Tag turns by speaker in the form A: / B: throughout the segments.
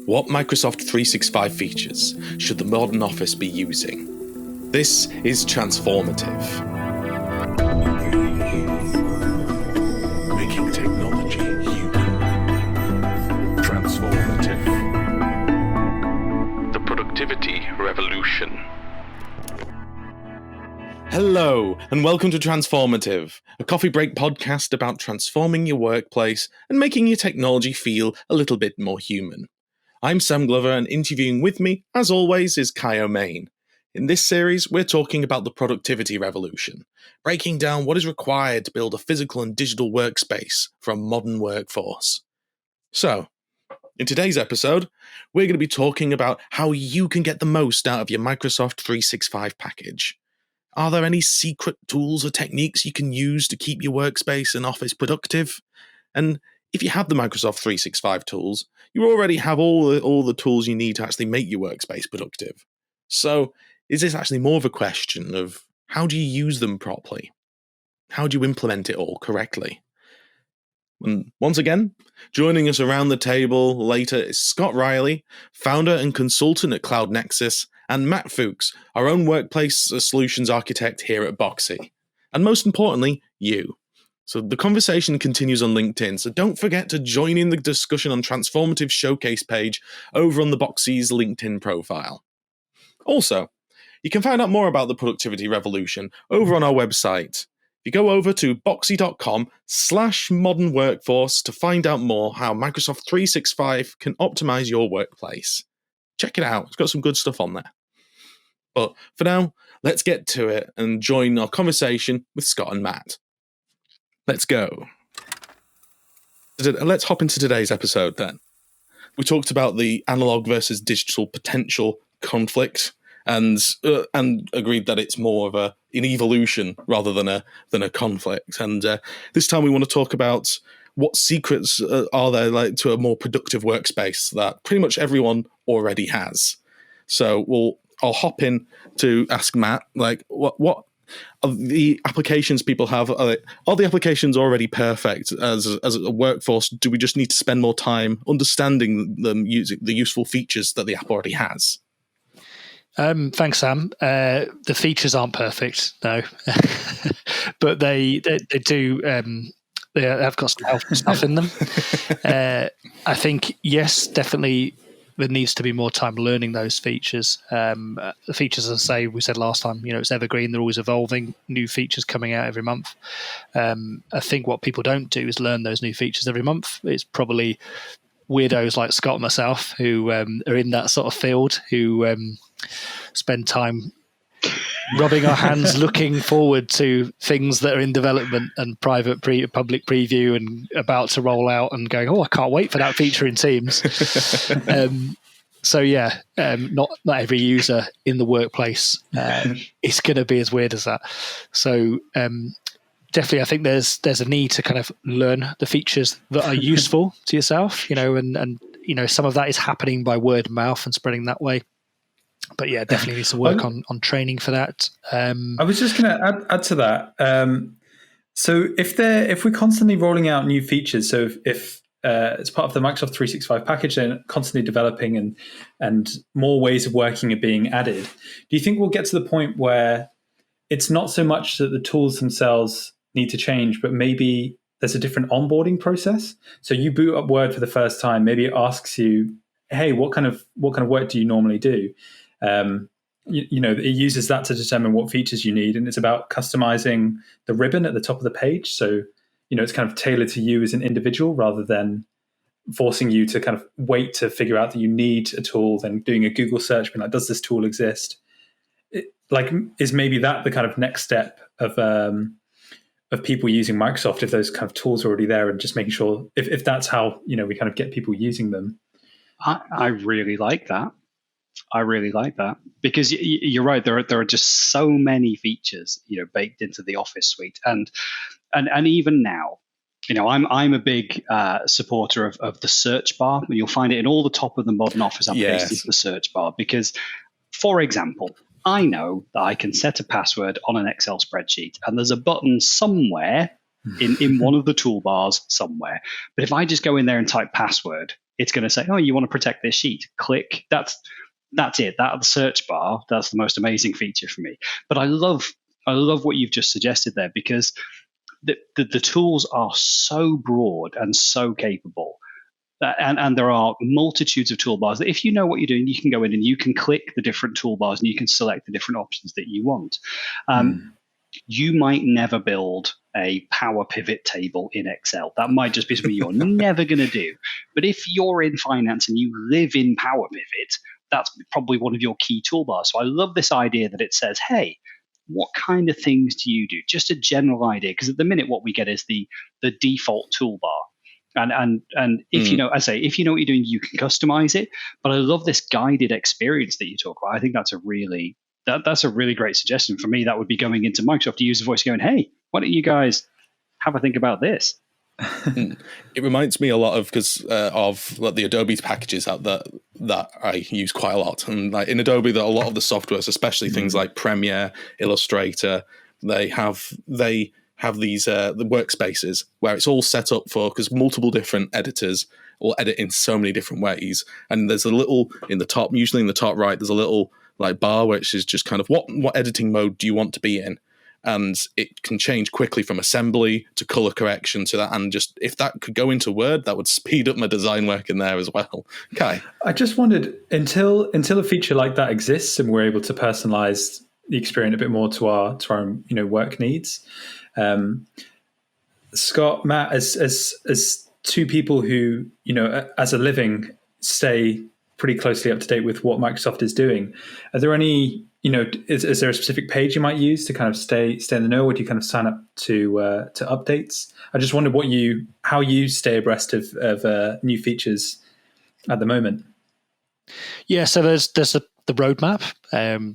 A: What Microsoft 365 features should the modern office be using? This is Transformative. Making technology human. Transformative. The productivity revolution. Hello, and welcome to Transformative, a coffee break podcast about transforming your workplace and making your technology feel a little bit more human. I'm Sam Glover, and interviewing with me, as always, is Kai O'Main. In this series, we're talking about the productivity revolution, breaking down what is required to build a physical and digital workspace for a modern workforce. So, in today's episode, we're going to be talking about how you can get the most out of your Microsoft 365 package. Are there any secret tools or techniques you can use to keep your workspace and office productive? And if you have the Microsoft 365 tools, you already have all the tools you need to actually make your workspace productive. So is this actually more of a question of how do you use them properly? How do you implement it all correctly? And once again, joining us around the table later is Scott Riley, founder and consultant at Cloud Nexus, and Matt Fooks, our own workplace solutions architect here at boxxe. And most importantly, you. So the conversation continues on LinkedIn, so don't forget to join in the discussion on Transformative Showcase page over on the boxxe's LinkedIn profile. Also, you can find out more about the productivity revolution over on our website. You go over to boxxe.com/modern workforce to find out more how Microsoft 365 can optimize your workplace. Check it out. It's got some good stuff on there. But for now, let's get to it and join our conversation with Scott and Matt. Let's go. Let's hop into today's episode then. We talked about the analog versus digital potential conflict and agreed that it's more of an evolution rather than a conflict. And this time we want to talk about what secrets are there to a more productive workspace that pretty much everyone already has. So I'll hop in to ask Matt, what are the applications people have? Are the applications already perfect as a workforce? Do we just need to spend more time understanding them, using the useful features that the app already has?
B: Thanks, Sam. The features aren't perfect, no, but they do. They have got some helpful stuff in them. I think, yes, definitely there needs to be more time learning those features. The features, as I say, we said last time, it's evergreen. They're always evolving, new features coming out every month. I think what people don't do is learn those new features every month. It's probably weirdos like Scott and myself who are in that sort of field, who spend time rubbing our hands looking forward to things that are in development and public preview and about to roll out and going, I can't wait for that feature in Teams. Not every user in the workplace is going to be as weird as that. So definitely I think there's a need to kind of learn the features that are useful to yourself, and some of that is happening by word of mouth and spreading that way. But yeah, definitely needs to work on training for that.
C: I was just going to add to that. So if we're constantly rolling out new features, so if it's part of the Microsoft 365 package and constantly developing and more ways of working are being added, do you think we'll get to the point where it's not so much that the tools themselves need to change, but maybe there's a different onboarding process? So you boot up Word for the first time, maybe it asks you, hey, what kind of work do you normally do? It uses that to determine what features you need, and it's about customizing the ribbon at the top of the page. So, it's kind of tailored to you as an individual rather than forcing you to kind of wait to figure out that you need a tool, then doing a Google search, being like, does this tool exist? Is maybe that the kind of next step of people using Microsoft, if those kind of tools are already there, and just making sure if that's how, we kind of get people using them.
D: I really like that. Because you're right. There are just so many features, baked into the Office suite, and even now, I'm a big supporter of the search bar. You'll find it in all the top of the modern Office applications. Yes. The search bar, because, for example, I know that I can set a password on an Excel spreadsheet, and there's a button somewhere in one of the toolbars somewhere. But if I just go in there and type password, it's going to say, oh, you want to protect this sheet? Click. That's it. That search bar. That's the most amazing feature for me. But I love what you've just suggested there, because the tools are so broad and so capable. And there are multitudes of toolbars that if you know what you're doing, you can go in and you can click the different toolbars and you can select the different options that you want. You might never build a power pivot table in Excel. That might just be something you're never going to do. But if you're in finance and you live in Power Pivot, that's probably one of your key toolbars. So I love this idea that it says, hey, what kind of things do you do? Just a general idea. Because at the minute, what we get is the default toolbar. And if you know, if you know what you're doing, you can customize it. But I love this guided experience that you talk about. I think that's a really great suggestion. For me, that would be going into Microsoft User Voice, going, "Hey, why don't you guys have a think about this?"
A: It reminds me a lot of the Adobe packages that I use quite a lot. And like in Adobe, that a lot of the softwares, especially things like Premiere, Illustrator, they have these the workspaces where it's all set up for, because multiple different editors will edit in so many different ways. And there's a little in the top, usually in the top right, there's a little like bar which is just kind of what editing mode do you want to be in, and it can change quickly from assembly to color correction to that. And just if that could go into Word, that would speed up my design work in there as well. Okay, I
C: just wondered until a feature like that exists and we're able to personalize the experience a bit more to our work needs. Scott, Matt, as two people who, as a living stay pretty closely up to date with what Microsoft is doing, are there any, is there a specific page you might use to kind of stay in the know, or do you kind of sign up to updates? I just wondered how you stay abreast of new features at the moment.
B: Yeah, so there's the roadmap.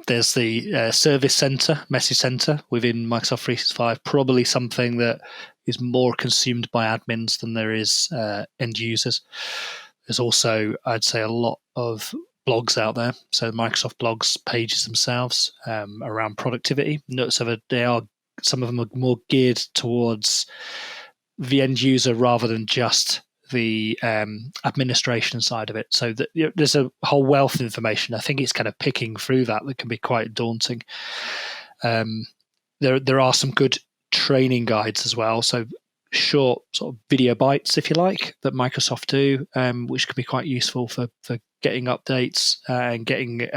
B: There's the Service Center, Message Center within Microsoft 365, probably something that is more consumed by admins than there is end users. There's also, I'd say, a lot of blogs out there. So Microsoft blogs pages themselves around productivity. So some of them are more geared towards the end user rather than just the administration side of it. So there's a whole wealth of information. I think it's kind of picking through that can be quite daunting. There are some good training guides as well. So short sort of video bites, if you like, that Microsoft do, which can be quite useful for getting updates and getting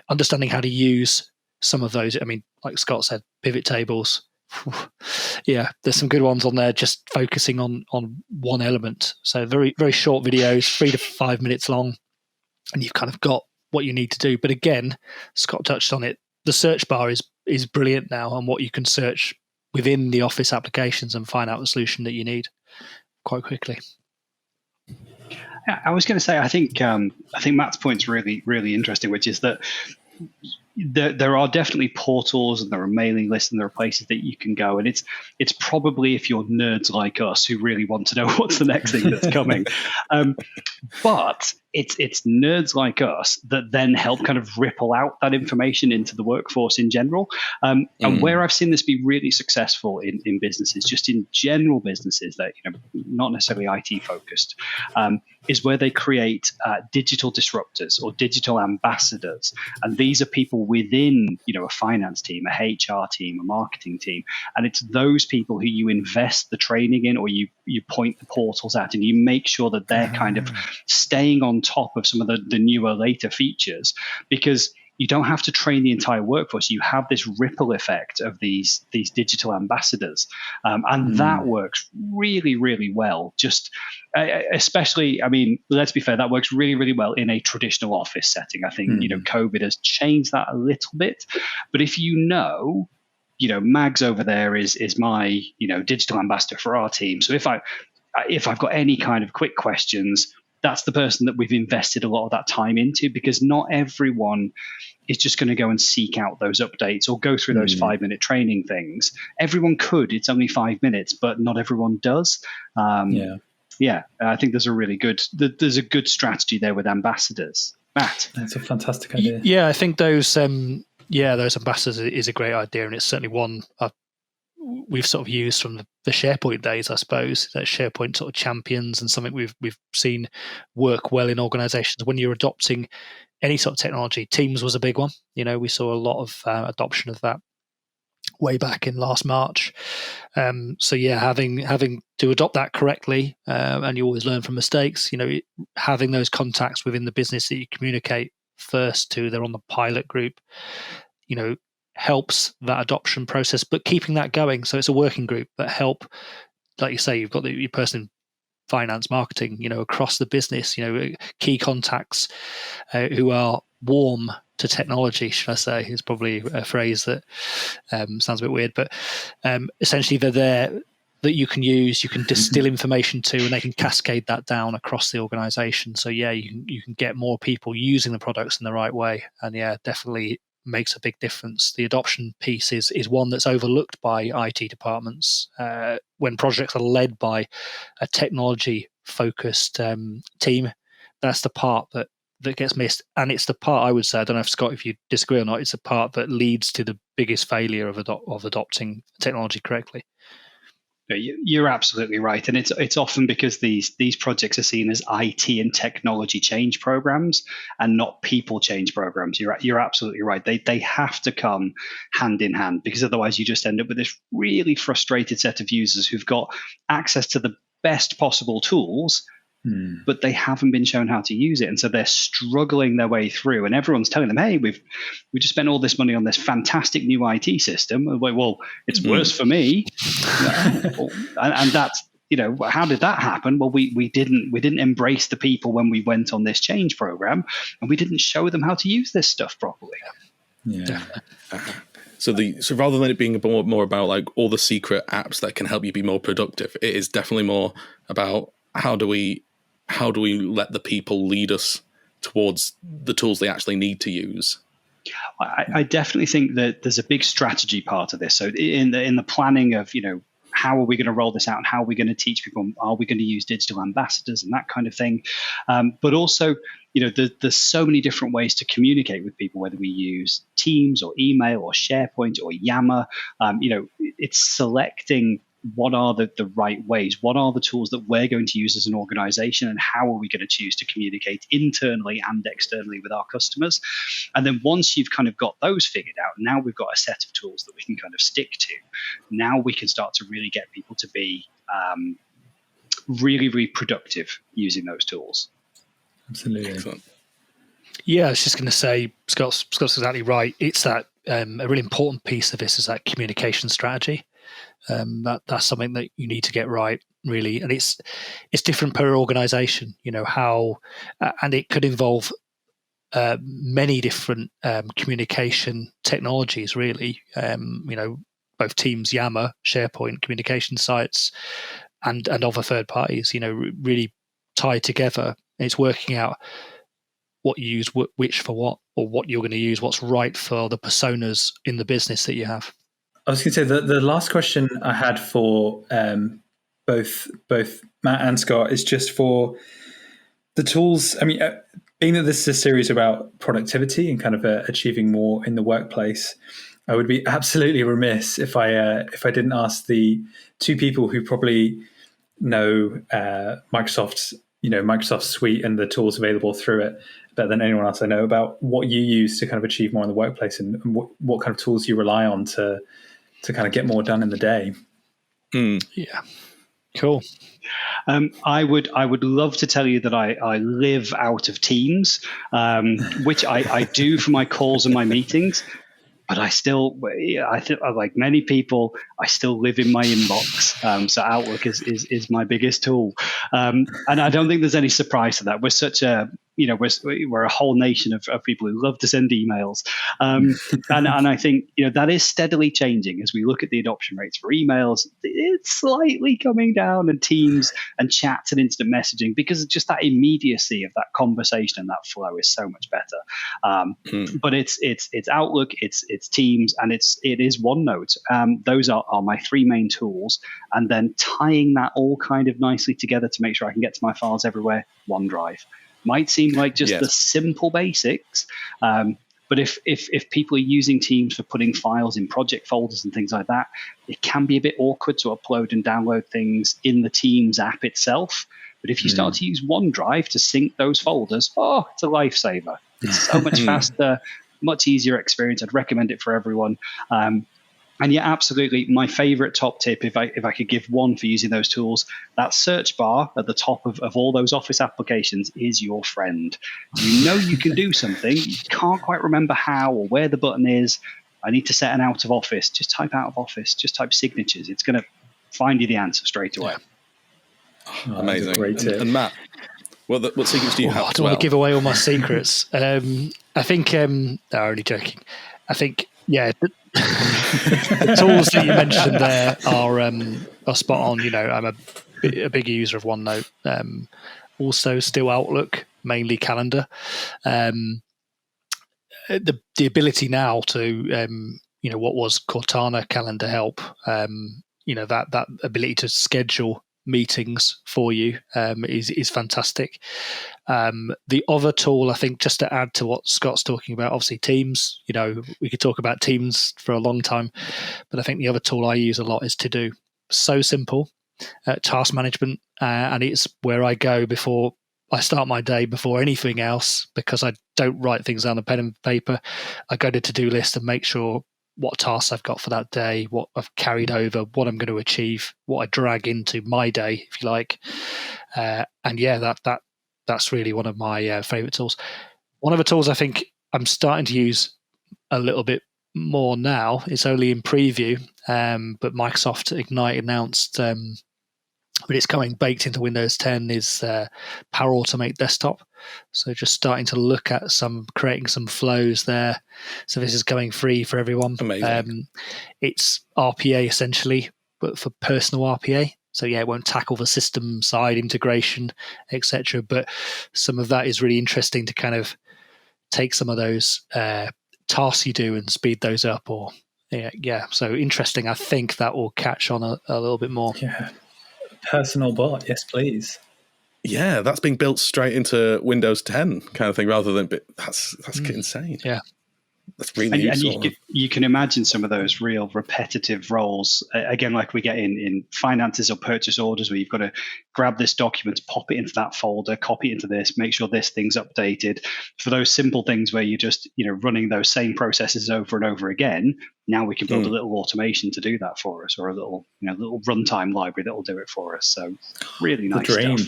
B: understanding how to use some of those. I mean, like Scott said, pivot tables. Yeah, there's some good ones on there just focusing on one element. So very, very short videos, 3 to 5 minutes long, and you've kind of got what you need to do. But again, Scott touched on it, the search bar is brilliant now on what you can search within the Office applications and find out the solution that you need quite quickly.
D: I was going to say, I think Matt's point's really, really interesting, which is that there are definitely portals and there are mailing lists and there are places that you can go, and it's probably if you're nerds like us who really want to know what's the next thing that's coming, but it's nerds like us that then help kind of ripple out that information into the workforce in general. And where I've seen this be really successful in businesses, just in general businesses that not necessarily IT focused, is where they create digital disruptors or digital ambassadors, and these are people within a finance team, a HR team, a marketing team, and it's those people who you invest the training in, or you point the portals at, and you make sure that they're kind of staying on top of some of the newer, later features, because you don't have to train the entire workforce. You have this ripple effect of these digital ambassadors, and that works really, really well. Just especially, I mean, let's be fair, that works really, really well in a traditional office setting. I think COVID has changed that a little bit, but if Mags over there is my digital ambassador for our team. So if I've got any kind of quick questions, that's the person that we've invested a lot of that time into, because not everyone is just going to go and seek out those updates or go through those 5-minute training things. Everyone could. It's only 5 minutes, but not everyone does. Yeah, I think there's a good strategy there with ambassadors. Matt,
C: that's a fantastic idea.
B: Yeah, I think those ambassadors is a great idea, and it's certainly one I've we've sort of used from the SharePoint days, I suppose, that SharePoint sort of champions, and something we've seen work well in organizations when you're adopting any sort of technology. Teams was a big one. We saw a lot of adoption of that way back in last March. So yeah, having to adopt that correctly, and you always learn from mistakes. Having those contacts within the business that you communicate first to, they're on the pilot group, helps that adoption process, but keeping that going. So it's a working group that help, like you say, you've got your person in finance, marketing, across the business, key contacts who are warm to technology, should I say, is probably a phrase that sounds a bit weird, but essentially they're there that you can use, you can distill information to, and they can cascade that down across the organization. So yeah, you can get more people using the products in the right way, and yeah, definitely makes a big difference. The adoption piece is one that's overlooked by IT departments. When projects are led by a technology focused team, that's the part that gets missed. And it's the part, I would say, I don't know if Scott, if you disagree or not, it's the part that leads to the biggest failure of adopting technology correctly.
D: You're absolutely right, and it's often because these projects are seen as IT and technology change programs and not people change programs. You're absolutely right. They have to come hand in hand, because otherwise you just end up with this really frustrated set of users who've got access to the best possible tools, but they haven't been shown how to use it, and so they're struggling their way through. And everyone's telling them, "Hey, we just spent all this money on this fantastic new IT system." And well, it's worse for me, and that's how did that happen? Well, we didn't embrace the people when we went on this change program, and we didn't show them how to use this stuff properly.
C: Yeah.
A: So rather than it being more about like all the secret apps that can help you be more productive, it is definitely more about how do we let the people lead us towards the tools they actually need to use?
D: I definitely think that there's a big strategy part of this. So in the planning of, how are we going to roll this out, and how are we going to teach people? Are we going to use digital ambassadors and that kind of thing? But also, there's so many different ways to communicate with people, whether we use Teams or email or SharePoint or Yammer. It's selecting what are the right ways, what are the tools that we're going to use as an organization, and how are we going to choose to communicate internally and externally with our customers. And then once you've kind of got those figured out, now we've got a set of tools that we can kind of stick to. Now we can start to really get people to be really, really productive using those tools.
C: Absolutely.
A: Excellent.
B: Yeah, I was just going to say, Scott's exactly right. It's that a really important piece of this is that communication strategy. That's something that you need to get right, really, and it's different per organization. How, and it could involve many different communication technologies, really. Both Teams, Yammer, SharePoint, communication sites, and other third parties. Really tied together. And it's working out what you use, which for what, or what you're going to use, what's right for the personas in the business that you have.
C: I was going to say the last question I had for both Matt and Scott is just for the tools. I mean, being that this is a series about productivity and kind of achieving more in the workplace, I would be absolutely remiss if I didn't ask the two people who probably know Microsoft's suite and the tools available through it better than anyone else I know, about what you use to kind of achieve more in the workplace, and what kind of tools you rely on to kind of get more done in the day.
B: Yeah, cool.
D: I would love to tell you that I live out of Teams, which I do for my calls and my meetings. But I think like many people, I still live in my inbox. So Outlook is my biggest tool, and I don't think there's any surprise to that. We're such a we're a whole nation of people who love to send emails, and I think that is steadily changing as we look at the adoption rates for emails. It's slightly coming down, and Teams and chats and instant messaging, because just that immediacy of that conversation and that flow is so much better. But it's Outlook, it's Teams, and it is OneNote. Those are my three main tools, and then tying that all kind of nicely together to make sure I can get to my files everywhere. OneDrive might seem like just the simple basics, But if people are using Teams for putting files in project folders and things like that, it can be a bit awkward to upload and download things in the Teams app itself. But if you start to use OneDrive to sync those folders, it's a lifesaver. It's so much faster, much easier experience. I'd recommend it for everyone. And yeah, absolutely. My favorite top tip, if I could give one for using those tools, that search bar at the top of all those Office applications is your friend. You know you can do something, you can't quite remember how or where the button is. I need to set an out of office. Just type out of office, just type signatures. It's going to find you the answer straight away.
A: Yeah. Amazing. Great tip. And Matt, what secrets do you have?
B: I don't want to give away all my secrets. I think, no, only joking. I think, yeah, the tools that you mentioned there are spot on. You know, I'm a big user of OneNote. Also, still Outlook, mainly calendar. The ability now to what was Cortana calendar help. That ability to schedule meetings for you is fantastic. The other tool, I think, just to add to what Scott's talking about, obviously Teams, we could talk about Teams for a long time, but I think the other tool I use a lot is To Do. So simple, task management, and it's where I go before I start my day, before anything else, because I don't write things down on pen and paper. I go to To-Do list and make sure what tasks I've got for that day, what I've carried over, what I'm going to achieve, what I drag into my day, if you like. And yeah, that's really one of my favorite tools. One of the tools I think I'm starting to use a little bit more now, it's only in preview, but Microsoft Ignite announced, but it's coming baked into Windows 10, is Power Automate Desktop. So just starting to look at creating some flows there. So this is coming free for everyone.
A: Amazing.
B: It's RPA essentially, but for personal RPA. So yeah, it won't tackle the system side integration, etc. But some of that is really interesting to kind of take some of those tasks you do and speed those up. Or yeah. So interesting. I think that will catch on a little bit more.
C: Yeah. Personal bot, yes, please.
A: Yeah, that's being built straight into Windows 10 kind of thing, rather than that's insane.
B: Yeah,
A: that's really useful.
D: And you can imagine some of those real repetitive roles again, like we get in finances or purchase orders, where you've got to grab this document, pop it into that folder, copy it into this, make sure this thing's updated. For those simple things where you're just running those same processes over and over again, now we can build a little automation to do that for us, or a little little runtime library that will do it for us. So really nice stuff.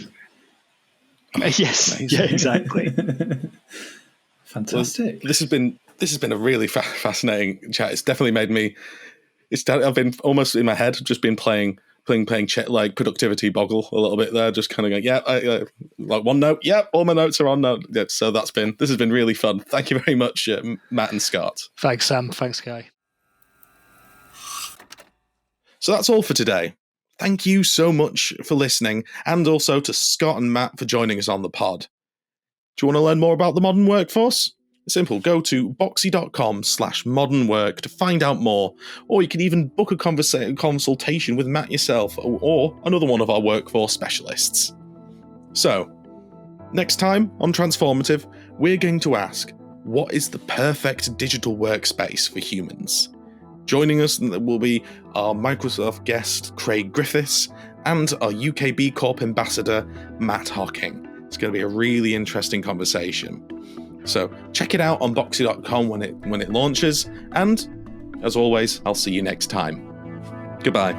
D: Yes, amazing. Yeah, exactly.
C: Fantastic.
A: Well, this has been a really fascinating chat. It's definitely made me. I've been almost in my head, just been playing like productivity boggle a little bit there, just kind of going, like OneNote. Yep, all my notes are on note. Yeah, so this has been really fun. Thank you very much, Matt and Scott.
B: Thanks, Sam. Thanks, Guy.
A: So that's all for today. Thank you so much for listening, and also to Scott and Matt for joining us on the pod. Do you want to learn more about the modern workforce? Simple, go to boxxe.com/modernwork to find out more, or you can even book a consultation with Matt yourself, or another one of our workforce specialists. So, next time on Transformative, we're going to ask, what is the perfect digital workspace for humans? Joining us will be our Microsoft guest, Craig Griffiths, and our UK B Corp ambassador, Matt Hocking. It's going to be a really interesting conversation. So check it out on boxxe.com when it launches, and as always, I'll see you next time. Goodbye.